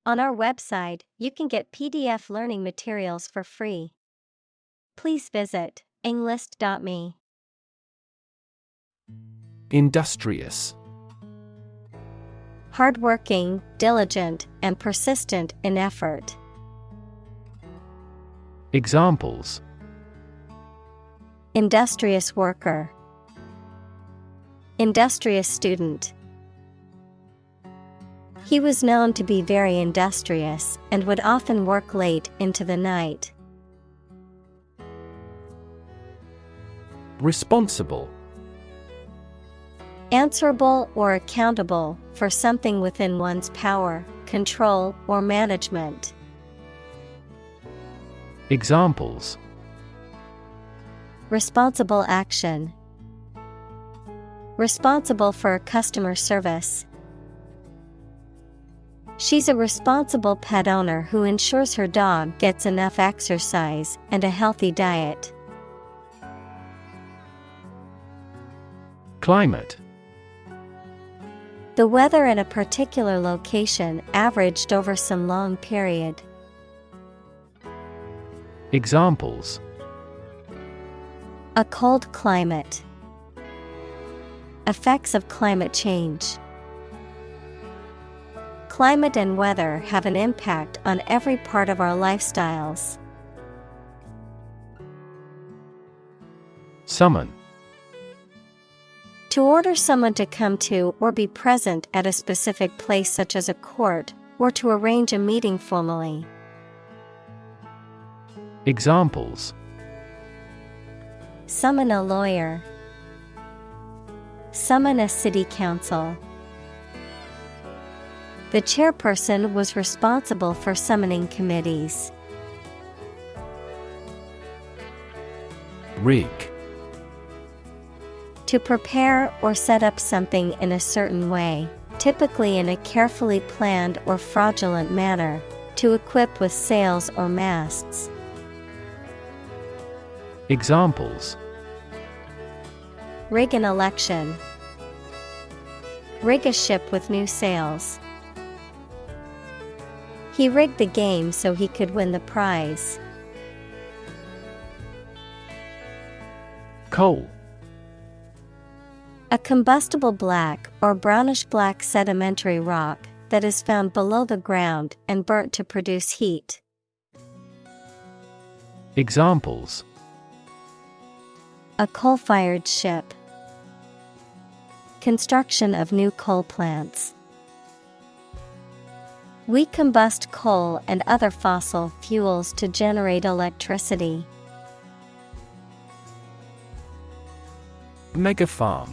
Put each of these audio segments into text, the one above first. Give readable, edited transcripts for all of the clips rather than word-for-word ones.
On our website, you can get PDF learning materials for free. Please visit englist.me. Industrious. Hardworking, diligent, and persistent in effort. Examples: Industrious worker. Industrious student. He was known to be very industrious and would often work late into the night. Responsible. Answerable or accountable for something within one's power, control, or management. Examples: Responsible action. Responsible for customer service. She's a responsible pet owner who ensures her dog gets enough exercise and a healthy diet. Climate. The weather in a particular location averaged over some long period. Examples: A cold climate. Effects of climate change. Climate and weather have an impact on every part of our lifestyles. Summon. To order someone to come to or be present at a specific place such as a court, or to arrange a meeting formally. Examples: Summon a lawyer. Summon a city council. The chairperson was responsible for summoning committees. Rig. To prepare or set up something in a certain way, typically in a carefully planned or fraudulent manner, to equip with sails or masts. Examples: Rig an election. Rig a ship with new sails. He rigged the game so he could win the prize. Coal. A combustible black or brownish-black sedimentary rock that is found below the ground and burnt to produce heat. Examples: A coal-fired ship. Construction of new coal plants. We combust coal and other fossil fuels to generate electricity. Megafarm.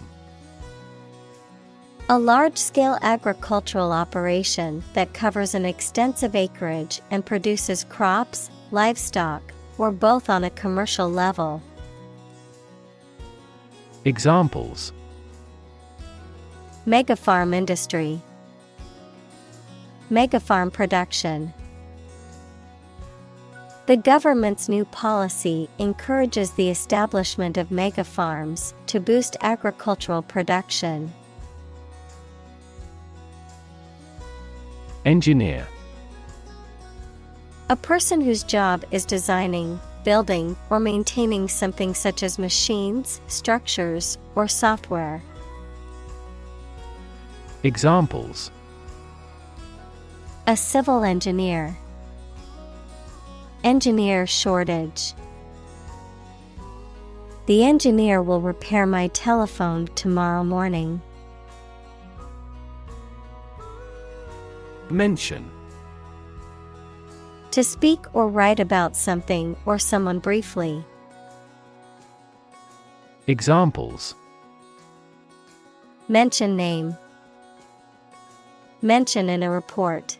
A large-scale agricultural operation that covers an extensive acreage and produces crops, livestock, or both on a commercial level. Examples: Megafarm industry. Megafarm production. The government's new policy encourages the establishment of megafarms to boost agricultural production. Engineer. A person whose job is designing, building, or maintaining something such as machines, structures, or software. Examples: A civil engineer. Engineer shortage. The engineer will repair my telephone tomorrow morning. Mention. To speak or write about something or someone briefly. Examples: Mention name. Mention in a report.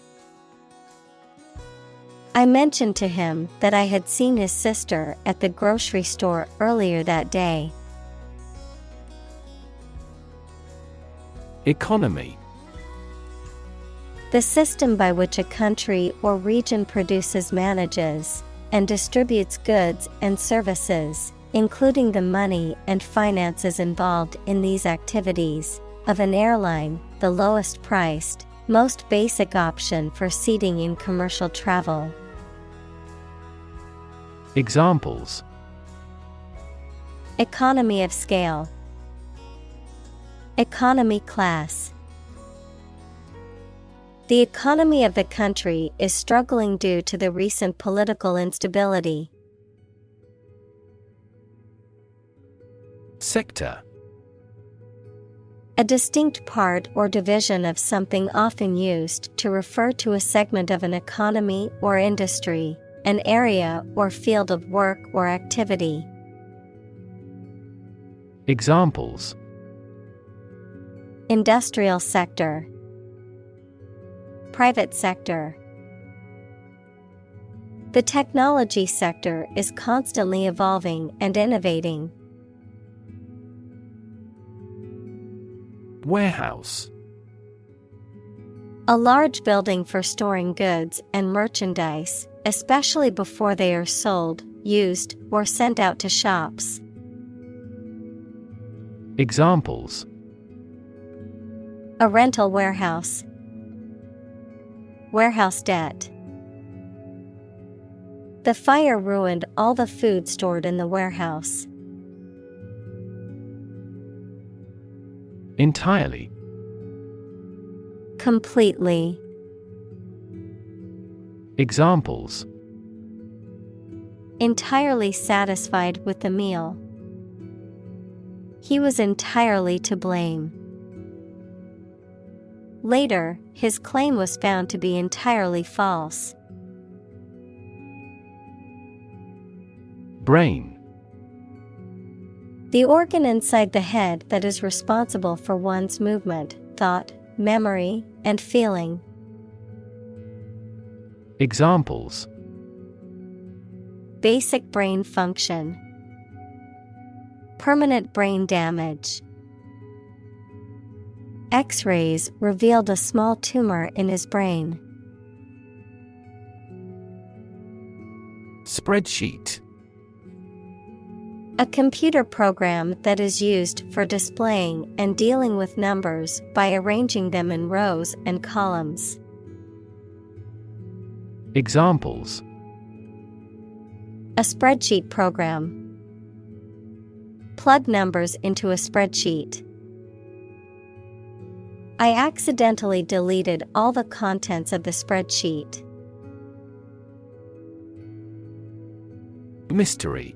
I mentioned to him that I had seen his sister at the grocery store earlier that day. Economy. The system by which a country or region produces, manages, and distributes goods and services, including the money and finances involved in these activities, of an airline, the lowest priced, Most basic option for seating in commercial travel. Examples: Economy of scale. Economy class. The economy of the country is struggling due to the recent political instability. Sector. A distinct part or division of something, often used to refer to a segment of an economy or industry, an area or field of work or activity. Examples: Industrial sector. Private sector. The technology sector is constantly evolving and innovating. Warehouse. A large building for storing goods and merchandise, especially before they are sold, used, or sent out to shops. Examples: A rental warehouse. Warehouse debt. The fire ruined all the food stored in the warehouse. Entirely. Completely. Examples: Entirely satisfied with the meal. He was entirely to blame. Later, his claim was found to be entirely false. Brain. The organ inside the head that is responsible for one's movement, thought, memory, and feeling. Examples: Basic brain function. Permanent brain damage. X-rays revealed a small tumor in his brain. Spreadsheet. A computer program that is used for displaying and dealing with numbers by arranging them in rows and columns. Examples: A spreadsheet program. Plug numbers into a spreadsheet. I accidentally deleted all the contents of the spreadsheet. Mystery.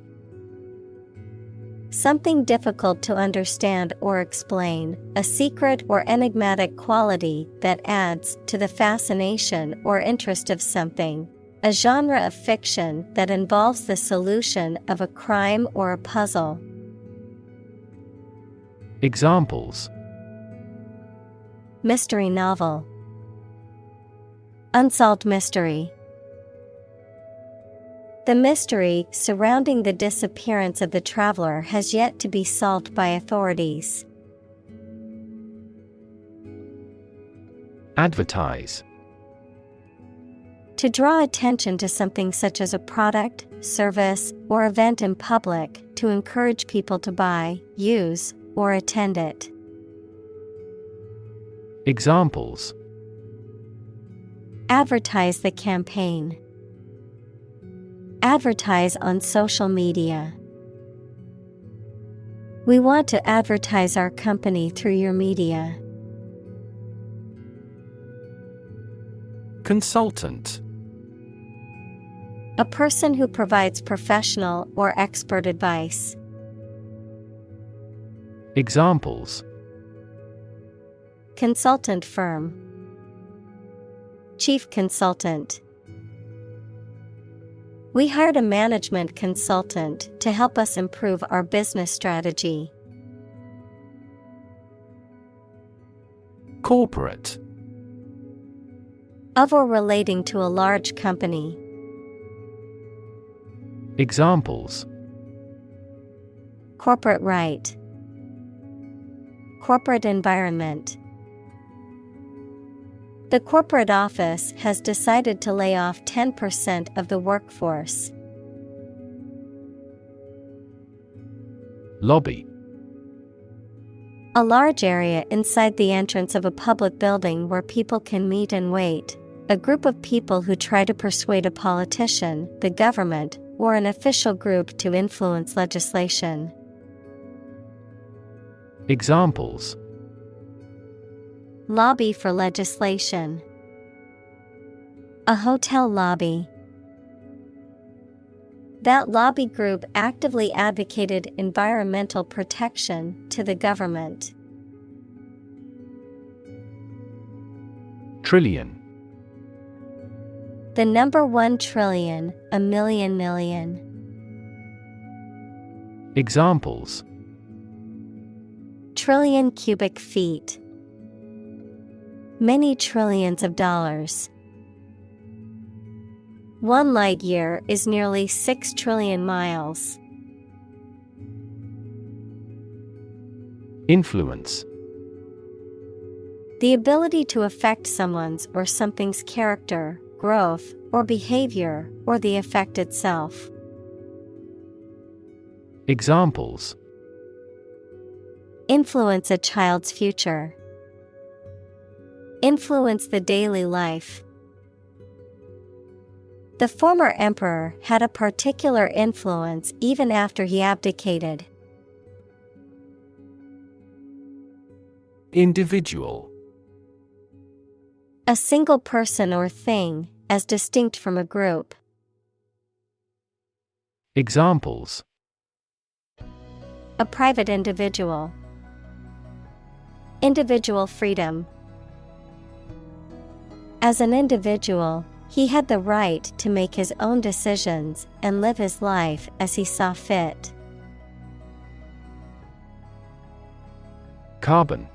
Something difficult to understand or explain, a secret or enigmatic quality that adds to the fascination or interest of something. A genre of fiction that involves the solution of a crime or a puzzle. Examples: Mystery novel. Unsolved mystery. The mystery surrounding the disappearance of the traveler has yet to be solved by authorities. Advertise. To draw attention to something such as a product, service, or event in public, to encourage people to buy, use, or attend it. Examples: Advertise the campaign. Advertise on social media. We want to advertise our company through your media. Consultant. A person who provides professional or expert advice. Examples: Consultant firm. Chief consultant. We hired a management consultant to help us improve our business strategy. Corporate. Of or relating to a large company. Examples: Corporate right. Corporate environment. The corporate office has decided to lay off 10% of the workforce. Lobby. A large area inside the entrance of a public building where people can meet and wait. A group of people who try to persuade a politician, the government, or an official group to influence legislation. Examples: lobby for legislation, a hotel lobby. That lobby group actively advocated environmental protection to the government. Trillion. The number 1 trillion, a million million. Examples: trillion cubic feet, many trillions of dollars. 1 light year is nearly 6 trillion miles. Influence. The ability to affect someone's or something's character, growth, or behavior, or the effect itself. Examples: influence a child's future, influence the daily life. The former emperor had a particular influence even after he abdicated. Individual. A single person or thing, as distinct from a group. Examples: a private individual, individual freedom. As an individual, he had the right to make his own decisions and live his life as he saw fit. Carbon.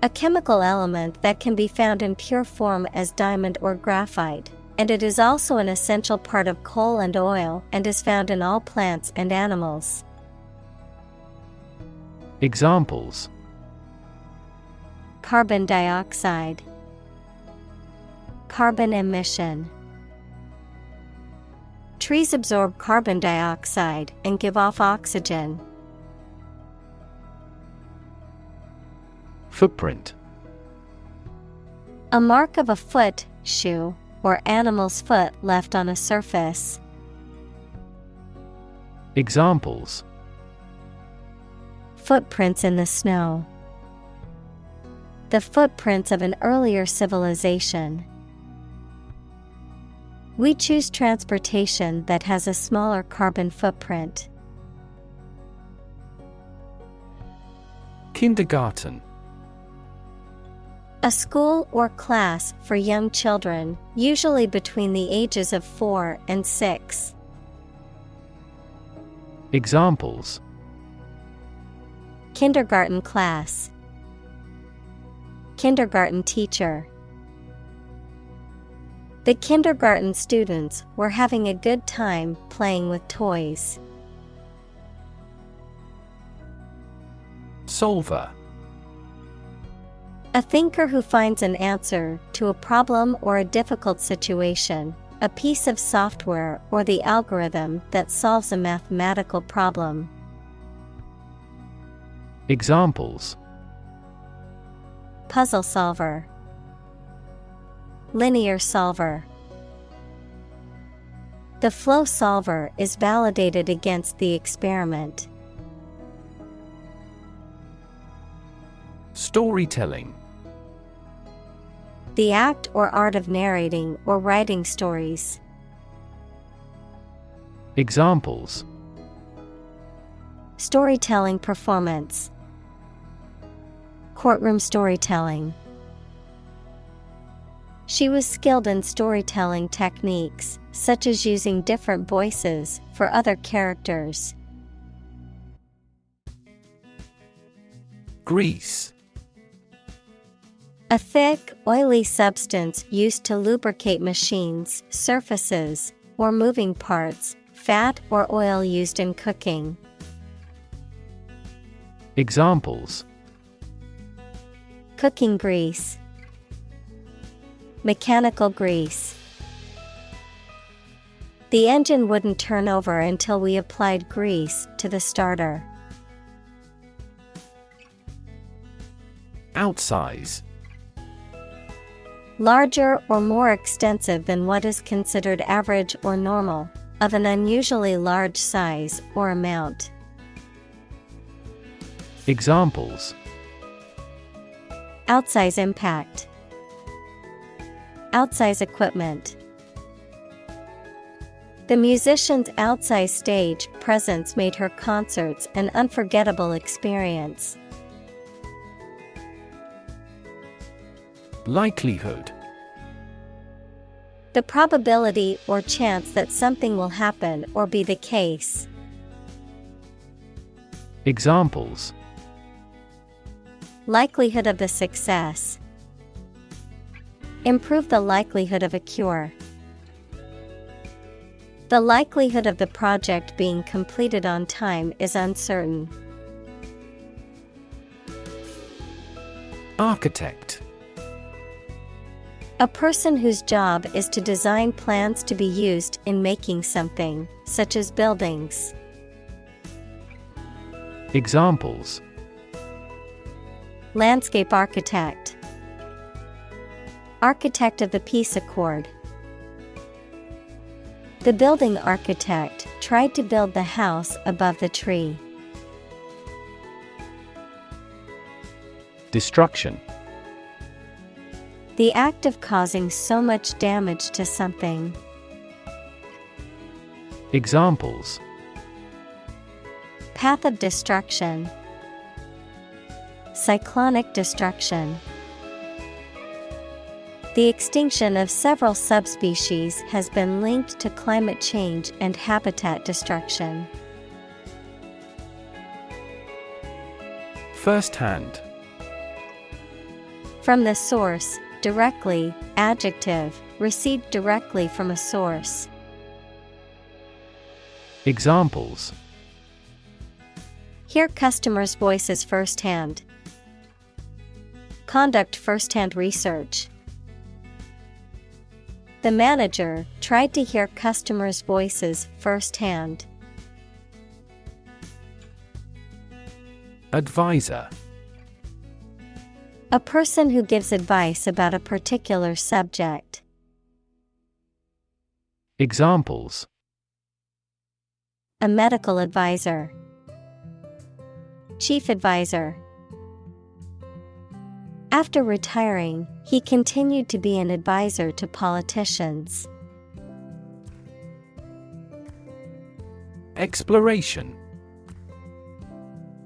A chemical element that can be found in pure form as diamond or graphite, and it is also an essential part of coal and oil and is found in all plants and animals. Examples: carbon dioxide, carbon emission. Trees absorb carbon dioxide and give off oxygen. Footprint. A mark of a foot, shoe, or animal's foot left on a surface. Examples: footprints in the snow, the footprints of an earlier civilization. We choose transportation that has a smaller carbon footprint. Kindergarten. A school or class for young children, usually between the ages of 4 and 6. Examples: kindergarten class, kindergarten teacher. The kindergarten students were having a good time playing with toys. Solver. A thinker who finds an answer to a problem or a difficult situation, a piece of software or the algorithm that solves a mathematical problem. Examples: puzzle solver, linear solver. The flow solver is validated against the experiment. Storytelling. The act or art of narrating or writing stories. Examples: storytelling performance, courtroom storytelling. She was skilled in storytelling techniques, such as using different voices for other characters. Grease. A thick, oily substance used to lubricate machines, surfaces, or moving parts, fat or oil used in cooking. Examples: cooking grease, mechanical grease. The engine wouldn't turn over until we applied grease to the starter. Outsize. Larger or more extensive than what is considered average or normal, of an unusually large size or amount. Examples: Outsize impact. Outsize equipment. The musician's outsize stage presence made her concerts an unforgettable experience. Likelihood. The probability or chance that something will happen or be the case. Examples: Likelihood of the success. Improve the likelihood of a cure. The likelihood of the project being completed on time is uncertain. Architect. A person whose job is to design plans to be used in making something, such as buildings. Examples: Landscape architect. Architect of the peace accord. The building architect tried to build the house above the tree. Destruction. The act of causing so much damage to something. Examples: Path of destruction. Cyclonic destruction. The extinction of several subspecies has been linked to climate change and habitat destruction. First-hand. From the source, directly, adjective, received directly from a source. Examples: Hear customers' voices firsthand. Conduct firsthand research. The manager tried to hear customers' voices firsthand. Advisor. A person who gives advice about a particular subject. Examples: A medical advisor. Chief advisor. After retiring, he continued to be an advisor to politicians. Exploration.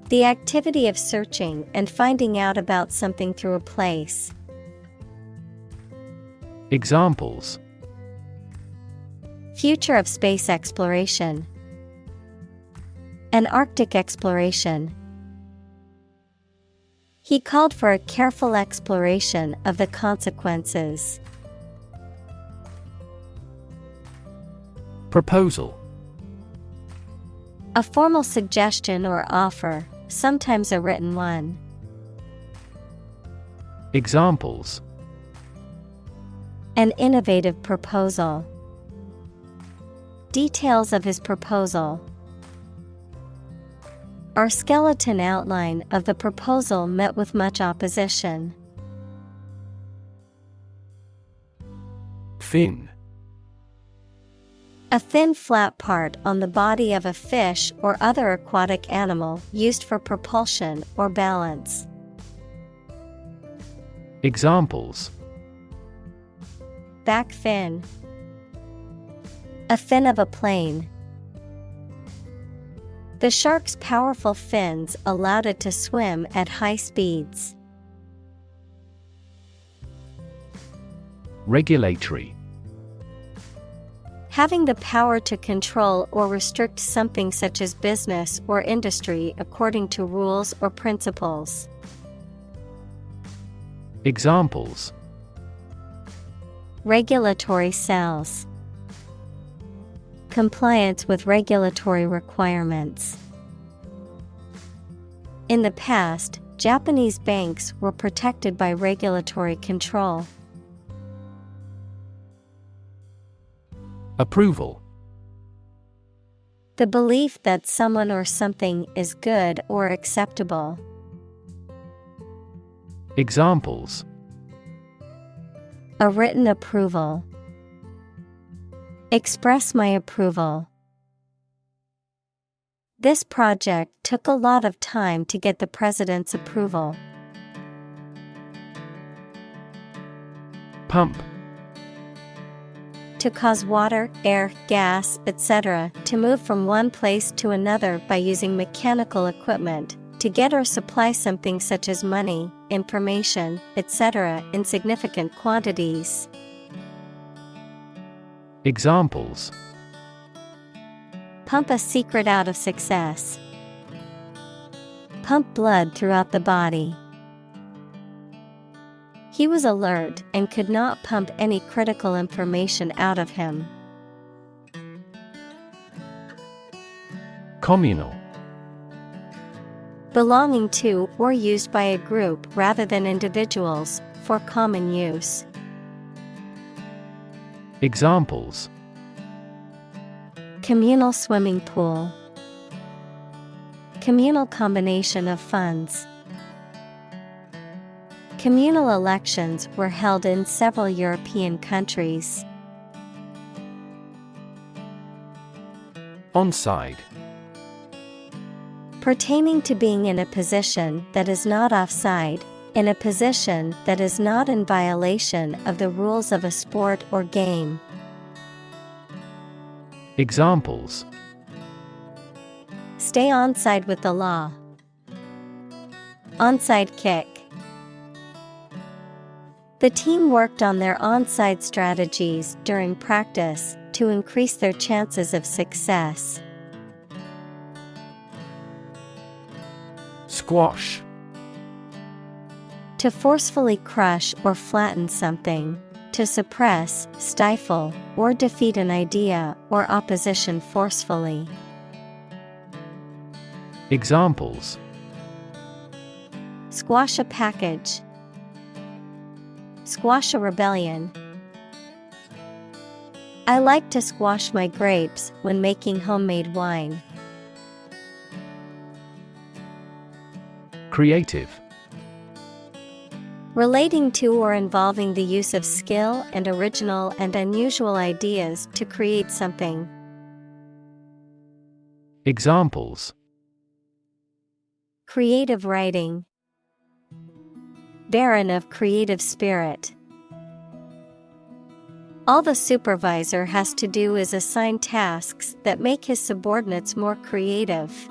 The activity of searching and finding out about something through a place. Examples: Future of space exploration. An Arctic exploration. He called for a careful exploration of the consequences. Proposal. A formal suggestion or offer, sometimes a written one. Examples: An innovative proposal. Details of his proposal. Our skeleton outline of the proposal met with much opposition. Fin. A thin flat part on the body of a fish or other aquatic animal used for propulsion or balance. Examples: Back fin. A fin of a plane. The shark's powerful fins allowed it to swim at high speeds. Regulatory. Having the power to control or restrict something such as business or industry according to rules or principles. Examples: Regulatory cells. Compliance with regulatory requirements. In the past, Japanese banks were protected by regulatory control. Approval. The belief that someone or something is good or acceptable. Examples: a written approval. Express my approval. This project took a lot of time to get the president's approval. Pump. To cause water, air, gas, etc. to move from one place to another by using mechanical equipment, to get or supply something such as money, information, etc. in significant quantities. Examples: Pump a secret out of success. Pump blood throughout the body. He was alert and could not pump any critical information out of him. Communal. Belonging to or used by a group rather than individuals, for common use. Examples: communal swimming pool. Communal combination of funds. Communal elections were held in several European countries. Onside. Pertaining to being in a position that is not offside, in a position that is not in violation of the rules of a sport or game. Examples: stay onside with the law. Onside kick. The team worked on their onside strategies during practice to increase their chances of success. Squash. To forcefully crush or flatten something, to suppress, stifle, or defeat an idea or opposition forcefully. Examples: squash a package. Squash a rebellion. I like to squash my grapes when making homemade wine. Creative. Relating to or involving the use of skill and original and unusual ideas to create something. Examples: creative writing. Barren of creative spirit. All the supervisor has to do is assign tasks that make his subordinates more creative.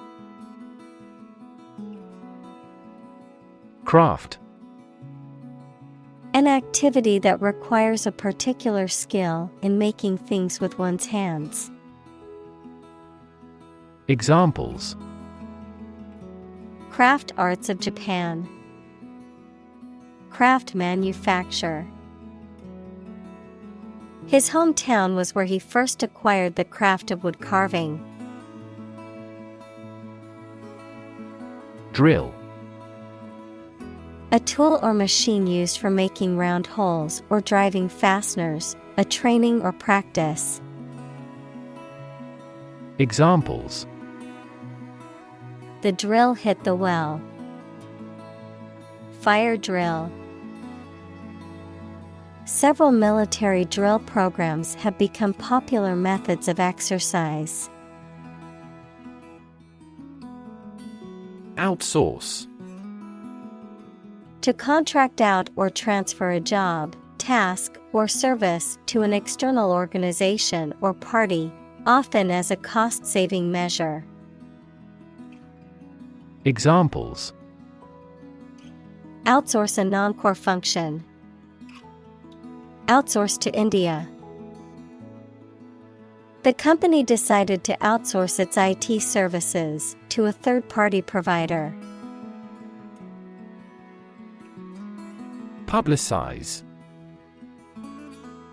Craft. An activity that requires a particular skill in making things with one's hands. Examples: craft arts of Japan. Craft manufacture. His hometown was where he first acquired the craft of wood carving. Drill. A tool or machine used for making round holes or driving fasteners, a training or practice. Examples: the drill hit the well. Fire drill. Several military drill programs have become popular methods of exercise. Outsource. To contract out or transfer a job, task, or service to an external organization or party, often as a cost-saving measure. Examples: outsource a non-core function. Outsource to India. The company decided to outsource its IT services to a third-party provider. Publicize.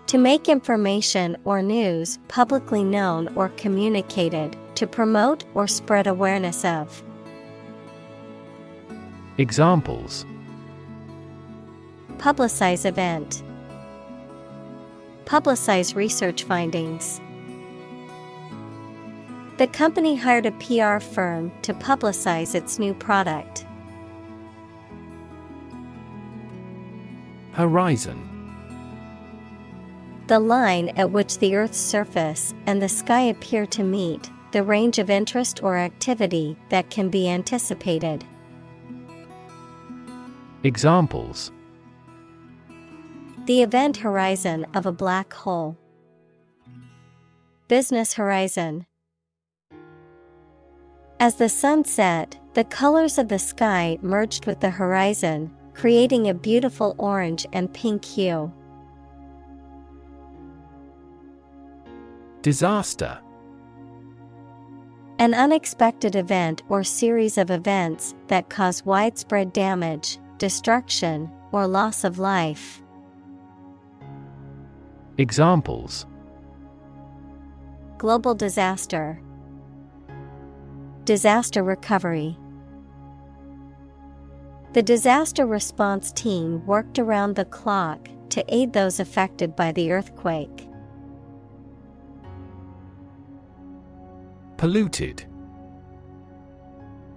To make information or news publicly known or communicated, to promote or spread awareness of. Examples: publicize event. Publicize research findings. The company hired a PR firm to publicize its new product. Horizon. The line at which the Earth's surface and the sky appear to meet, the range of interest or activity that can be anticipated. Examples: The event horizon of a black hole. Business horizon. As the sun set, the colors of the sky merged with the horizon, creating a beautiful orange and pink hue. Disaster. An unexpected event or series of events that cause widespread damage, destruction, or loss of life. Examples: Global disaster. Disaster recovery. The disaster response team worked around the clock to aid those affected by the earthquake. Polluted.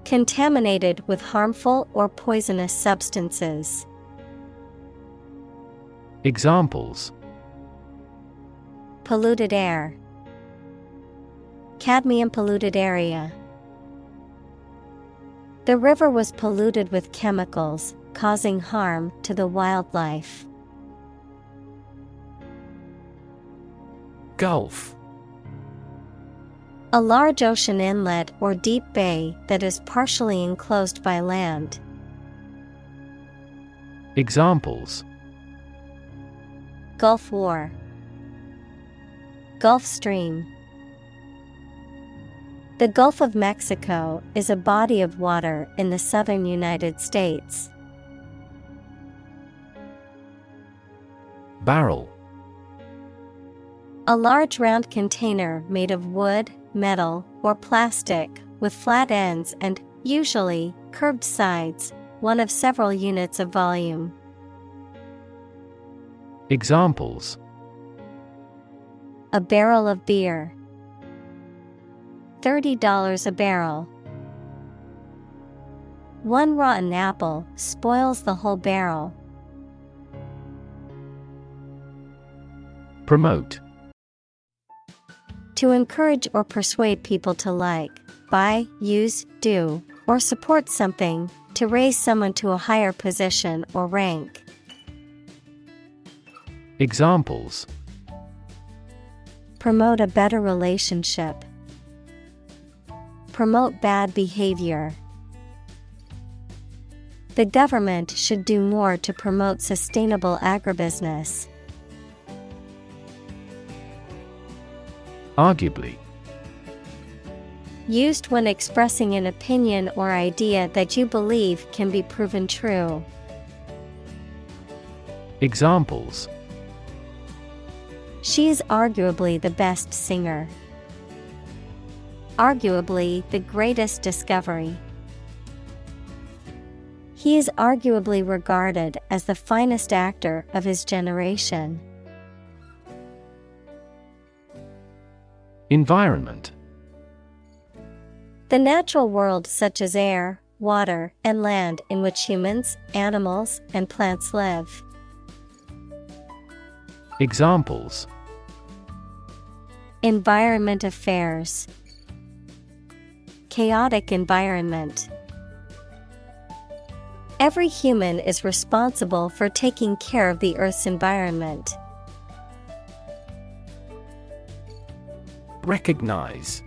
Contaminated with harmful or poisonous substances. Examples: Polluted air. Cadmium polluted area. The river was polluted with chemicals, causing harm to the wildlife. Gulf. A large ocean inlet or deep bay that is partially enclosed by land. Examples: Gulf War. Gulf Stream. The Gulf of Mexico is a body of water in the southern United States. Barrel. A large round container made of wood, metal, or plastic, with flat ends and, usually, curved sides, one of several units of volume. Examples: A barrel of beer. $30 a barrel. One rotten apple spoils the whole barrel. Promote. To encourage or persuade people to like, buy, use, do, or support something, to raise someone to a higher position or rank. Examples: Promote a better relationship. Promote bad behavior. The government should do more to promote sustainable agribusiness. Arguably. Used when expressing an opinion or idea that you believe can be proven true. Examples: She is arguably the best singer. Arguably the greatest discovery. He is arguably regarded as the finest actor of his generation. Environment. The natural world such as air, water, and land in which humans, animals, and plants live. Examples: Environment affairs. Chaotic environment. Every human is responsible for taking care of the Earth's environment. Recognize.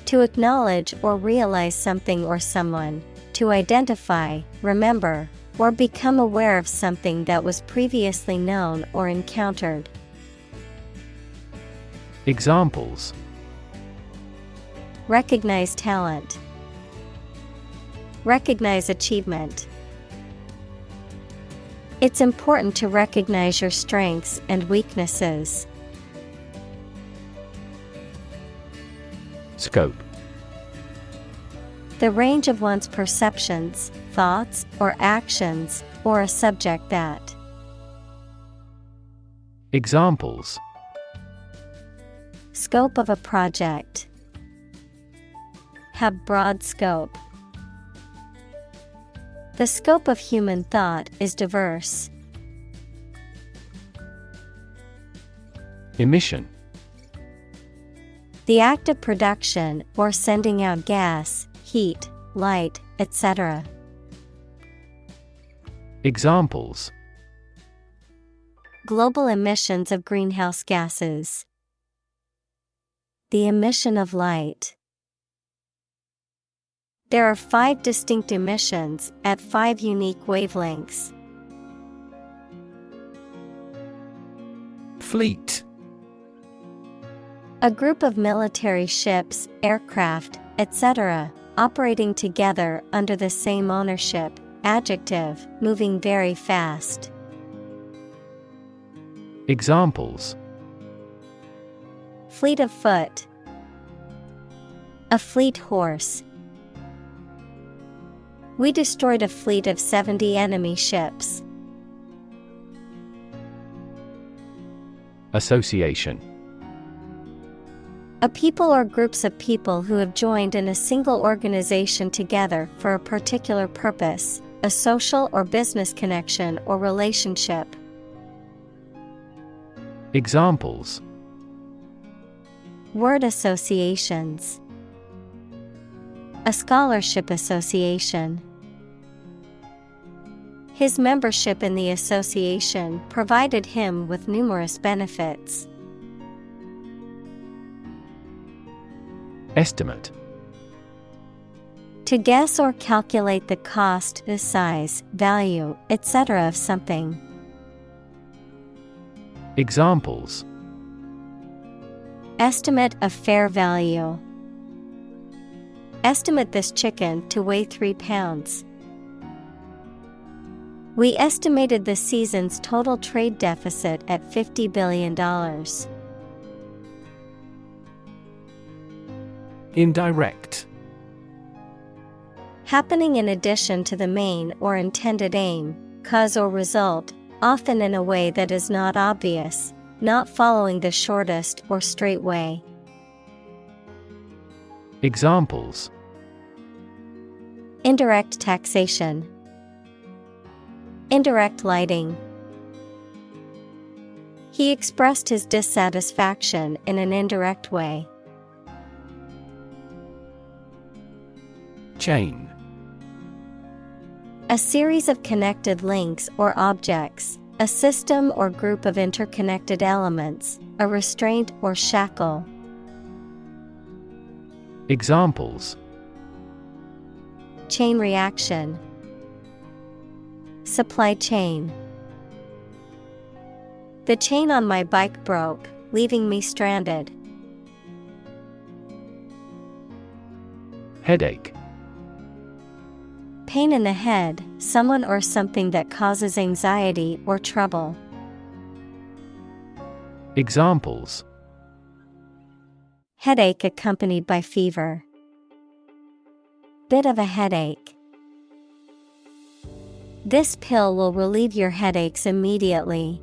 To acknowledge or realize something or someone, to identify, remember, or become aware of something that was previously known or encountered. Examples: Recognize talent. Recognize achievement. It's important to recognize your strengths and weaknesses. Scope. The range of one's perceptions, thoughts, or actions, or a subject that. Examples: Scope of a project. Have broad scope. The scope of human thought is diverse. Emission. The act of production or sending out gas, heat, light, etc. Examples: global emissions of greenhouse gases, the emission of light. There are 5 distinct emissions at 5 unique wavelengths. Fleet. A group of military ships, aircraft, etc., operating together under the same ownership. Adjective, moving very fast. Examples: fleet of foot, a fleet horse. We destroyed a fleet of 70 enemy ships. Association. A people or groups of people who have joined in a single organization together for a particular purpose, a social or business connection or relationship. Examples: word associations, a scholarship association. His membership in the association provided him with numerous benefits. Estimate. To guess or calculate the cost, the size, value, etc. of something. Examples: estimate of fair value. Estimate this chicken to weigh 3 pounds. We estimated the season's total trade deficit at $50 billion. Indirect. Happening in addition to the main or intended aim, cause or result, often in a way that is not obvious, not following the shortest or straight way. Examples: indirect taxation, indirect lighting. He expressed his dissatisfaction in an indirect way. Chain. A series of connected links or objects, a system or group of interconnected elements, a restraint or shackle. Examples: chain reaction, supply chain. The chain on my bike broke, leaving me stranded. Headache. Pain in the head, someone or something that causes anxiety or trouble. Examples: headache accompanied by fever. Bit of a headache. This pill will relieve your headaches immediately.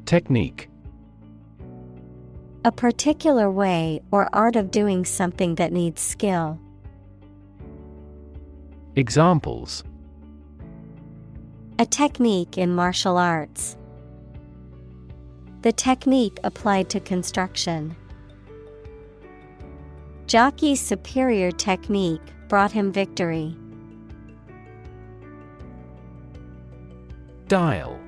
Technique. A particular way or art of doing something that needs skill. Examples: a technique in martial arts. The technique applied to construction. Jockey's superior technique brought him victory. Dial.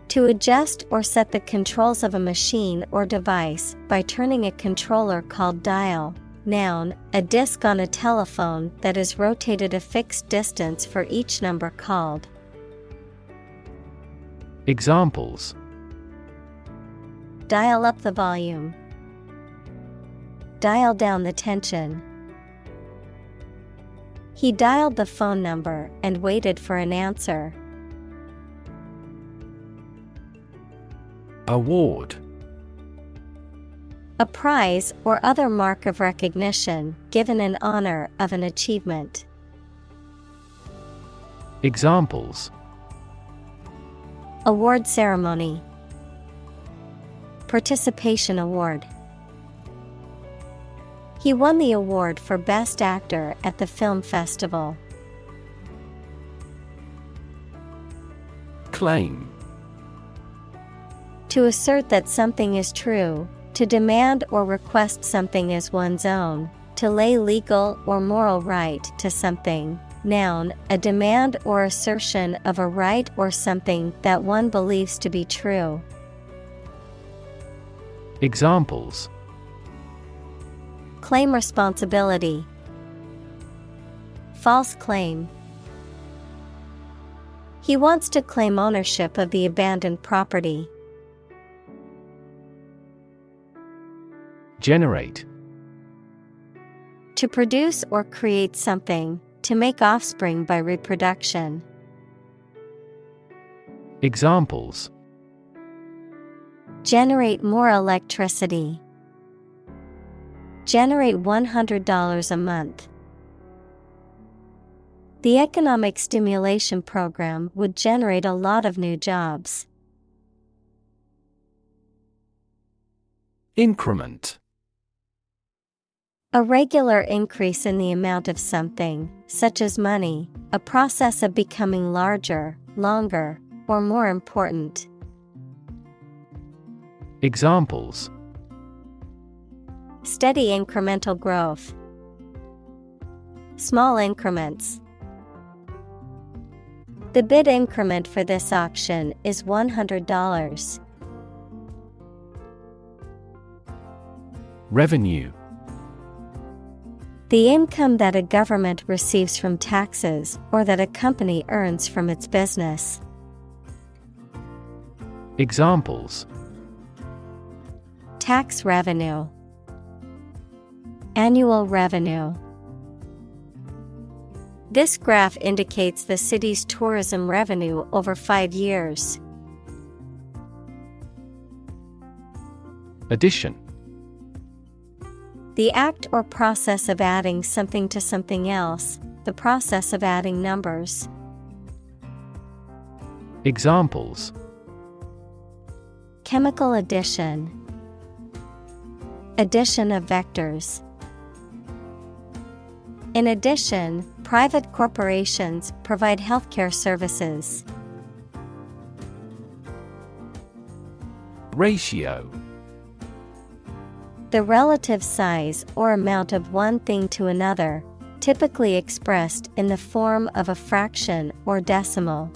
To adjust or set the controls of a machine or device by turning a controller called dial. Noun, a disc on a telephone that is rotated a fixed distance for each number called. Examples: dial up the volume. Dial down the tension. He dialed the phone number and waited for an answer. Award. A prize or other mark of recognition given in honor of an achievement. Examples: award ceremony. Participation award. He won the award for Best Actor at the film festival. Claim. To assert that something is true, to demand or request something as one's own, to lay legal or moral right to something. Noun, a demand or assertion of a right or something that one believes to be true. Examples. Claim responsibility. False claim. He wants to claim ownership of the abandoned property. Generate. To produce or create something, to make offspring by reproduction. Examples. Generate more electricity. Generate $100 a month. The economic stimulation program would generate a lot of new jobs. Increment. A regular increase in the amount of something, such as money, a process of becoming larger, longer, or more important. Examples. Steady incremental growth. Small increments. The bid increment for this auction is $100. Revenue. The income that a government receives from taxes or that a company earns from its business. Examples. Tax revenue. Annual revenue. This graph indicates the city's tourism revenue over 5 years. Addition. The act or process of adding something to something else, the process of adding numbers. Examples. Chemical addition. Addition of vectors. In addition, private corporations provide healthcare services. Ratio. The relative size or amount of one thing to another, typically expressed in the form of a fraction or decimal.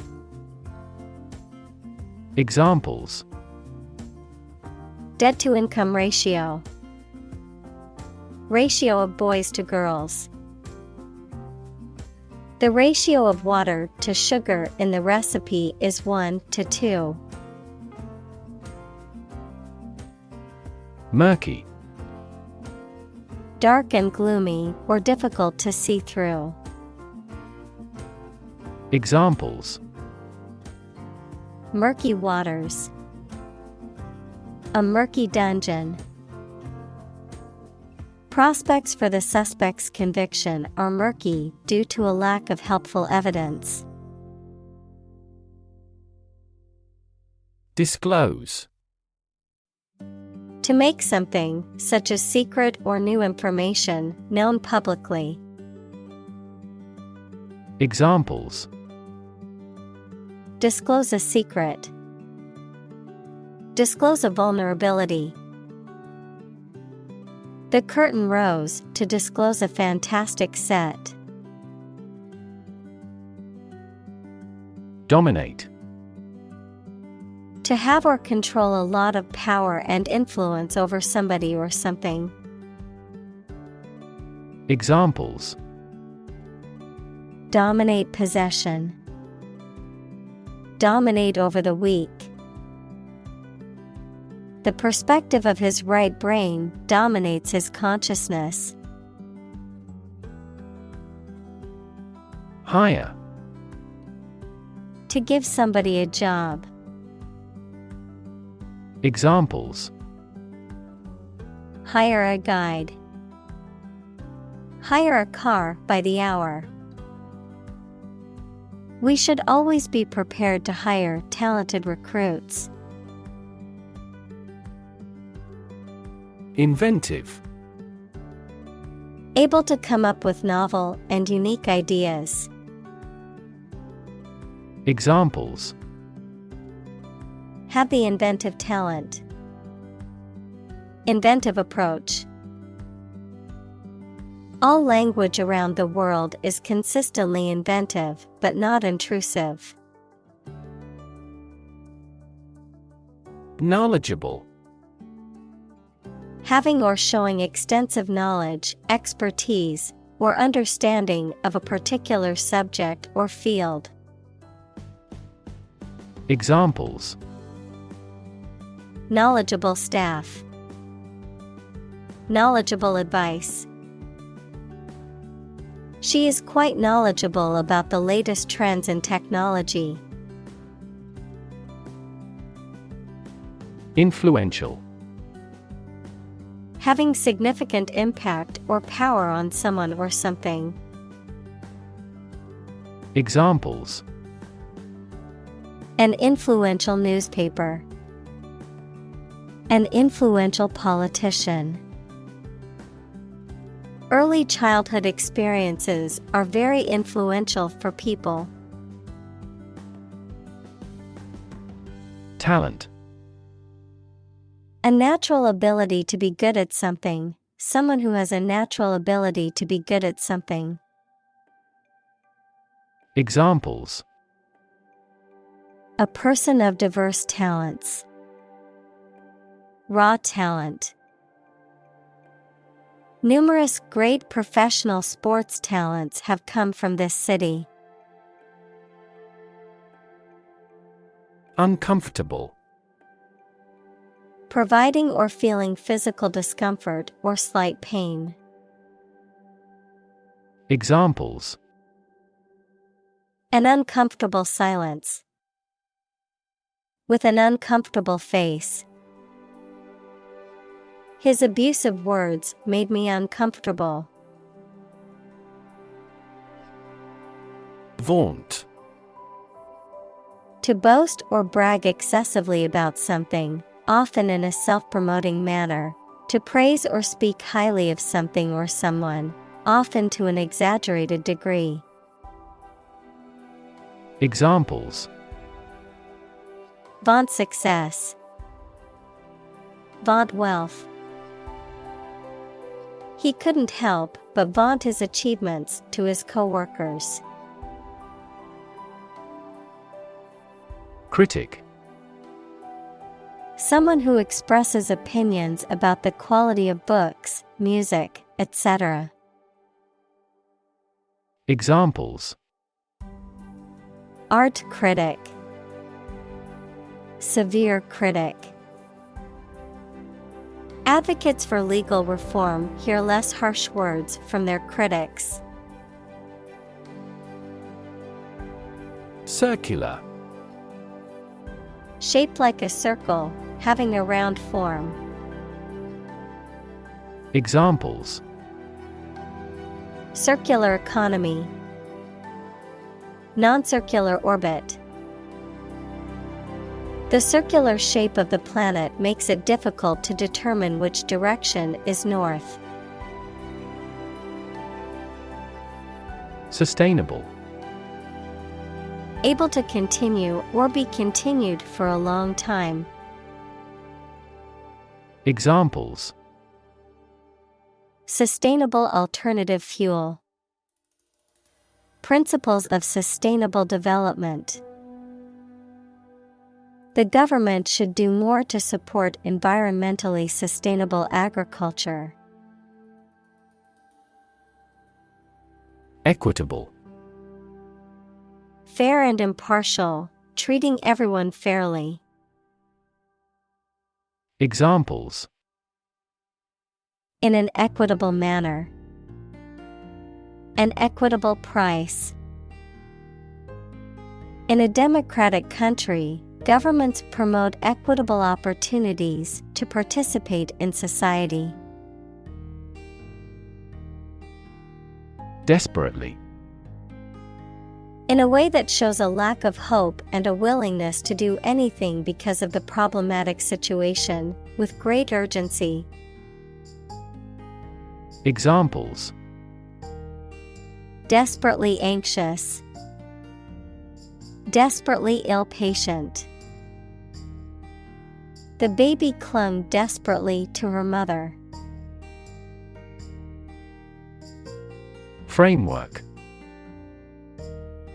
Examples. Debt-to-income ratio. Ratio of boys to girls. The ratio of water to sugar in the recipe is 1:2. Murky. Dark and gloomy or difficult to see through. Examples. Murky waters. A murky dungeon. Prospects for the suspect's conviction are murky due to a lack of helpful evidence. Disclose. To make something, such as secret or new information, known publicly. Examples. Disclose a secret. Disclose a vulnerability. The curtain rose to disclose a fantastic set. Dominate. To have or control a lot of power and influence over somebody or something. Examples. Dominate possession. Dominate over the weak. The perspective of his right brain dominates his consciousness. Hire. To give somebody a job. Examples. Hire a guide. Hire a car by the hour. We should always be prepared to hire talented recruits. Inventive. Able to come up with novel and unique ideas. Examples: Have the inventive talent. Inventive approach. All language around the world is consistently inventive, but not intrusive. Knowledgeable. Having or showing extensive knowledge, expertise, or understanding of a particular subject or field. Examples: Knowledgeable staff. Knowledgeable advice. She is quite knowledgeable about the latest trends in technology. Influential. Having significant impact or power on someone or something. Examples: An influential newspaper. An influential politician. Early childhood experiences are very influential for people. Talent. A natural ability to be good at something, someone who has a natural ability to be good at something. Examples: A person of diverse talents. Raw talent. Numerous great professional sports talents have come from this city. Uncomfortable. Providing or feeling physical discomfort or slight pain. Examples: An uncomfortable silence. With an uncomfortable face. His abusive words made me uncomfortable. Vaunt. To boast or brag excessively about something, often in a self-promoting manner. To praise or speak highly of something or someone, often to an exaggerated degree. Examples: Vaunt success. Vaunt wealth. He couldn't help but vaunt his achievements to his coworkers. Critic. Someone who expresses opinions about the quality of books, music, etc. Examples: Art critic. Severe critic. Advocates for legal reform hear less harsh words from their critics. Circular. Shaped like a circle, having a round form. Examples: Circular economy. Non-circular orbit. The circular shape of the planet makes it difficult to determine which direction is north. Sustainable. Able to continue or be continued for a long time. Examples: Sustainable alternative fuel. Principles of sustainable development. The government should do more to support environmentally sustainable agriculture. Equitable. Fair and impartial, treating everyone fairly. Examples: In an equitable manner. An equitable price. In a democratic country, governments promote equitable opportunities to participate in society. Desperately. In a way that shows a lack of hope and a willingness to do anything because of the problematic situation, with great urgency. Examples: Desperately anxious. Desperately ill patient. The baby clung desperately to her mother. Framework.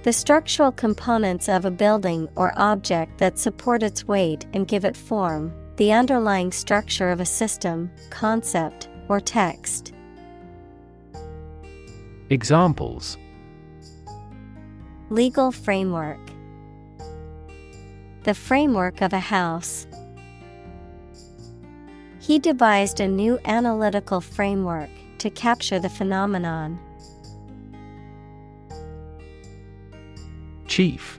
The structural components of a building or object that support its weight and give it form, the underlying structure of a system, concept, or text. Examples. Legal framework. The framework of a house. He devised a new analytical framework to capture the phenomenon. Chief.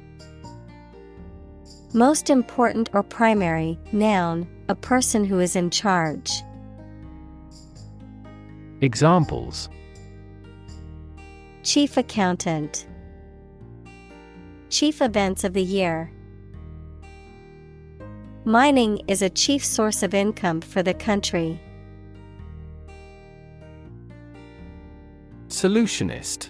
Most important or primary, noun, a person who is in charge. Examples. Chief accountant. Chief events of the year. Mining is a chief source of income for the country. Solutionist.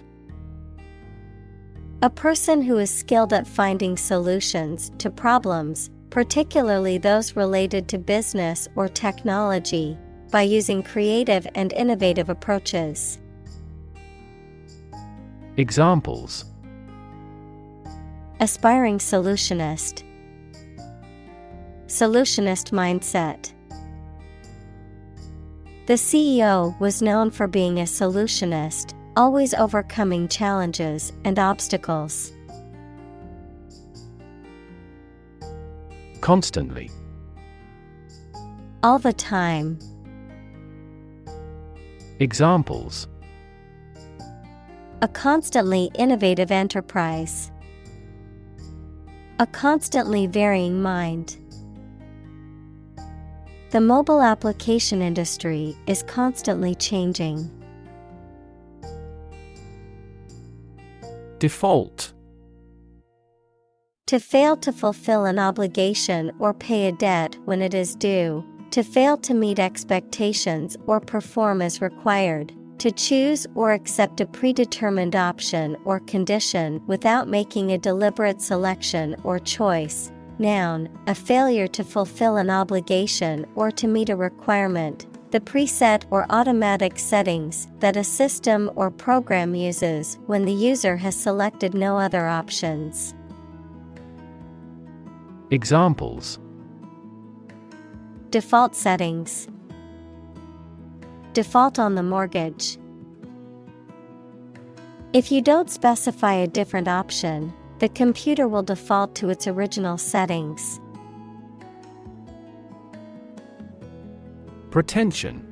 A person who is skilled at finding solutions to problems, particularly those related to business or technology, by using creative and innovative approaches. Examples. Aspiring solutionist. Solutionist mindset. The CEO was known for being a solutionist, always overcoming challenges and obstacles. Constantly. All the time. Examples. A constantly innovative enterprise. A constantly varying mind. The mobile application industry is constantly changing. Default. To fail to fulfill an obligation or pay a debt when it is due, to fail to meet expectations or perform as required, to choose or accept a predetermined option or condition without making a deliberate selection or choice. Noun, a failure to fulfill an obligation or to meet a requirement, the preset or automatic settings that a system or program uses when the user has selected no other options. Examples. Default settings. Default on the mortgage. If you don't specify a different option, the computer will default to its original settings. Pretension.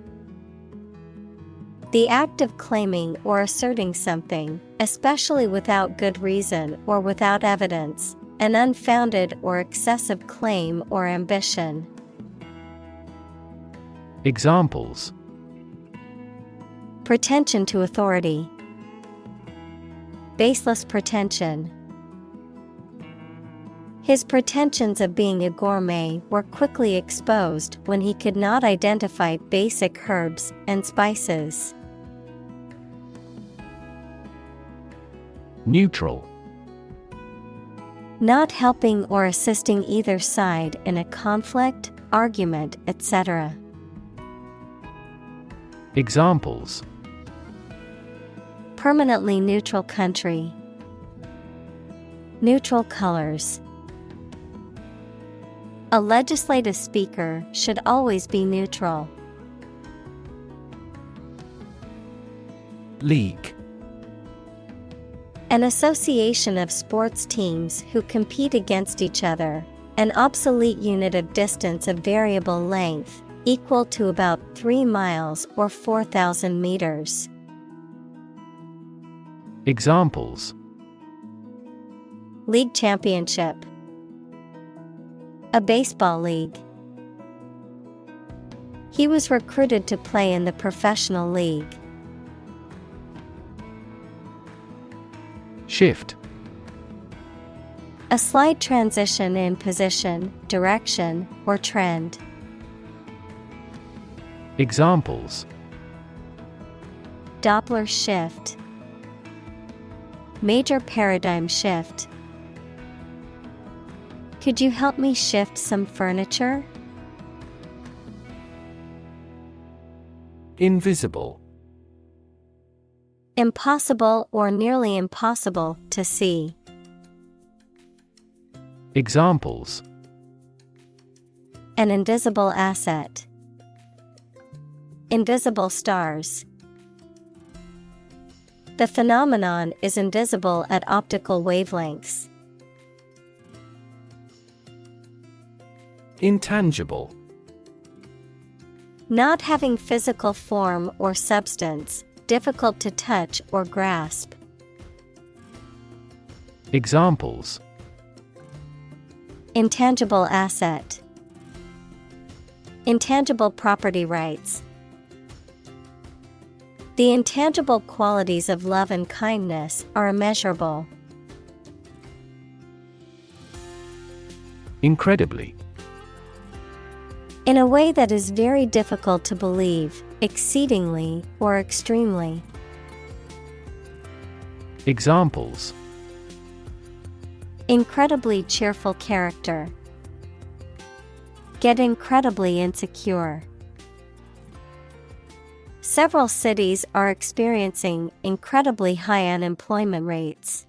The act of claiming or asserting something, especially without good reason or without evidence, an unfounded or excessive claim or ambition. Examples. Pretension to authority. Baseless pretension. His pretensions of being a gourmet were quickly exposed when he could not identify basic herbs and spices. Neutral. Not helping or assisting either side in a conflict, argument, etc. Examples. Permanently neutral country. Neutral colors. A legislative speaker should always be neutral. League. An association of sports teams who compete against each other, an obsolete unit of distance of variable length, equal to about 3 miles or 4,000 meters. Examples. League championship. A baseball league. He was recruited to play in the professional league. Shift. A slight transition in position, direction, or trend. Examples. Doppler shift. Major paradigm shift. Could you help me shift some furniture? Invisible. Impossible or nearly impossible to see. Examples: An invisible asset. Invisible stars. The phenomenon is invisible at optical wavelengths. Intangible. Not having physical form or substance, difficult to touch or grasp. Examples: Intangible asset. Intangible property rights. The intangible qualities of love and kindness are immeasurable. Incredibly. In a way that is very difficult to believe, exceedingly, or extremely. Examples: Incredibly cheerful character. Get incredibly insecure. Several cities are experiencing incredibly high unemployment rates.